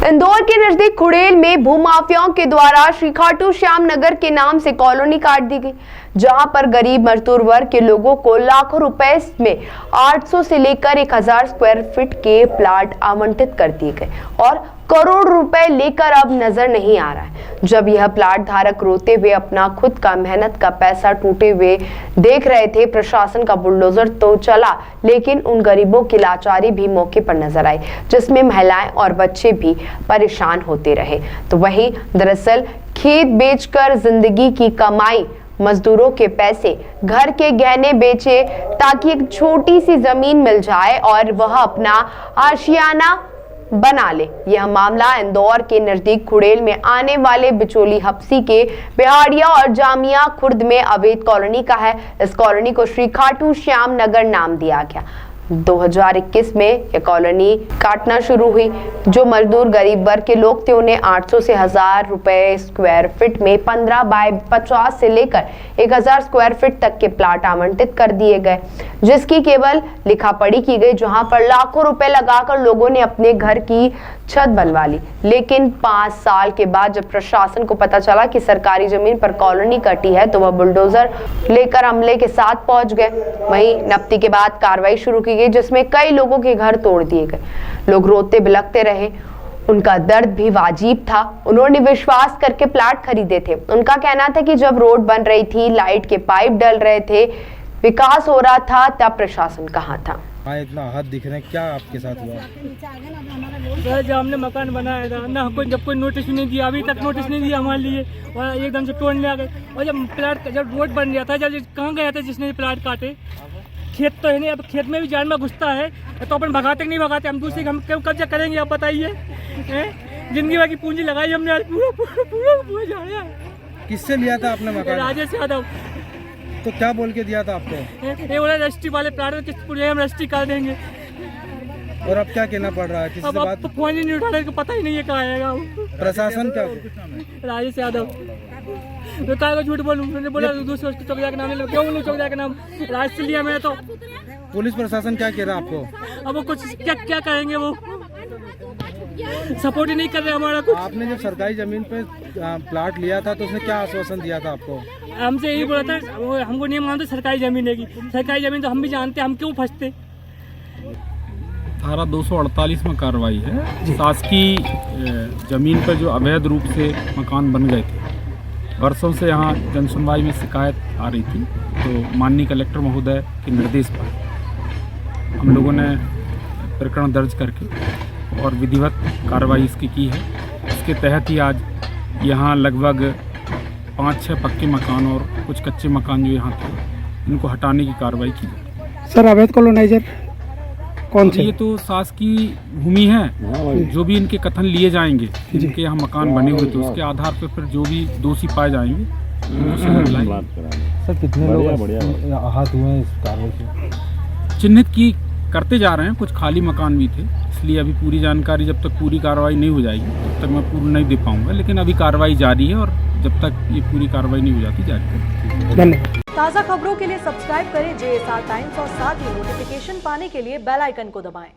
इंदौर के नजदीक खुड़ेल में भूमाफियाओं के द्वारा श्री खाटू श्याम नगर के नाम से कॉलोनी काट दी गई, जहां पर गरीब मजदूर वर्ग के लोगों को लाखों रुपए में 800 से लेकर 1000 स्क्वायर फीट के प्लाट आवंटित कर दिए गए और करोड़ रुपए लेकर अब नजर नहीं आ रहा है। जब यह प्लाट धारक रोते हुए अपना खुद का मेहनत का पैसा टूटे हुए देख रहे थे, प्रशासन का बुलडोजर तो चला, लेकिन उन गरीबों की लाचारी भी मौके पर नजर आई, जिसमें महिलाएं और बच्चे भी परेशान होते रहे। तो वहीं दरअसल खेत बेचकर जिंदगी की कमाई, मजदूरों के पैसे, घर के गहने बेचे ताकि एक छोटी सी जमीन मिल जाए और वह अपना आशियाना बना ले। यह मामला इंदौर के नजदीक खुड़ेल में आने वाले बिचौली हप्सी के बिहाड़िया और जामिया खुर्द में अवैध कॉलोनी का है। इस कॉलोनी को श्री खाटू श्याम नगर नाम दिया गया। 2021 में यह कॉलोनी काटना शुरू हुई। जो मजदूर गरीब वर्ग के लोग थे, उन्हें 800 से 1000 रुपए स्क्वायर फीट में 15 बाय 50 से लेकर 1000 स्क्वायर फीट तक के प्लाट आवंटित कर दिए गए, जिसकी केवल लिखा पढ़ी की गई, जहां पर लाखों रुपए लगाकर लोगों ने अपने घर की छत बनवा ली। लेकिन 5 साल के बाद जब प्रशासन को पता चला कि सरकारी जमीन पर कॉलोनी कटी है, तो वह बुलडोजर लेकर अमले के साथ पहुंच गए। वहीं नफ्ती के बाद कार्रवाई शुरू की गई, जिसमें कई लोगों के घर तोड़ दिए गए। लोग रोते बिलखते रहे, उनका दर्द भी वाजिब था। उन्होंने विश्वास करके प्लाट खरीदे थे। उनका कहना था कि जब रोड बन रही थी, लाइट के पाइप डल रहे थे, विकास हो रहा था, तब प्रशासन कहाँ था। इतना हाथ दिख रहे हैं, क्या आपके साथ हुआ? सर, जब हमने मकान बनाया था ना, जब कोई नोटिस नहीं दिया, अभी तक नोटिस नहीं दिया हमारे लिए, और एकदम से तोड़ने आ गए। और जब रोड बन गया था, जब कहाँ गया था जिसने प्लाट काटे? खेत तो है नहीं, अब खेत में भी जानवर घुसता है तो अपन भगाते नहीं भगाते, हम दूसरे हम क्यों कब्जा करेंगे? आप बताइए। जिंदगी भर की पूंजी लगाई हमने, आज पूरा जा रहा है। किससे लिया था आपने मकान? राजेश यादव। तो क्या बोल के दिया था आपको? ये बोला रजिस्ट्री वाले प्लाट में किस्त पूरे हम रजिस्ट्री कर देंगे। और अब क्या कहना पड़ रहा है? किसी से बात? तो फोन ही नहीं उठा रहे, पता ही नहीं है कहाँ आएगा। प्रशासन क्या? राजेश यादव। मैं कहा झूठ बोलूं, मैंने बोला दूसरे चौकीदार के नाम ले लो। क्यों नहीं चौकीदार के नाम? राज से लिया मैं तो। पुलिस प्रशासन क्या कह रहा है आपको? अब वो कुछ क्या करेंगे, वो सपोर्ट ही नहीं कर रहे हमारा कुछ। आपने जब सरकारी जमीन पे प्लाट लिया था तो उसने क्या आश्वासन दिया था आपको? हमसे यही बोला था, हमको नहीं मानते सरकारी जमीन है, सरकारी जमीन तो हम भी जानते, हम क्यों फंसते। धारा 248 में कार्रवाई है। शासकीय जमीन पर जो अवैध रूप से मकान बन गए थे, वर्षों से यहाँ जनसुनवाई में शिकायत आ रही थी, तो माननीय कलेक्टर महोदय के निर्देश पर हम लोगों ने प्रकरण दर्ज करके और विधिवत कार्रवाई इसकी की है। इसके तहत ही आज यहाँ लगभग 5-6 पक्के मकान और कुछ कच्चे मकान जो यहाँ थे, इनको हटाने की कार्रवाई की गई। सर, अवैध कॉलोनाइजर कौन से? ये तो शासकीय भूमि है। जो भी इनके कथन लिए जाएंगे, जिनके यहाँ मकान बने हुए थे, उसके आधार पर फिर जो भी दोषी पाए जाएंगे सर, कितने लोग आहत हुए हैं इस कार्रवाई से? चिन्हित की करते जा रहे हैं। कुछ खाली मकान भी थे, इसलिए अभी पूरी जानकारी जब तक पूरी कार्रवाई नहीं हो जाएगी तब तक मैं पूर्ण नहीं दे पाऊंगा। लेकिन अभी कार्रवाई जारी है और जब तक ये पूरी कार्रवाई नहीं हो जाती जारी है। ताज़ा खबरों के लिए सब्सक्राइब करें JSR टाइम्स और साथ ही नोटिफिकेशन पाने के लिए बेल आइकन को दबाएं।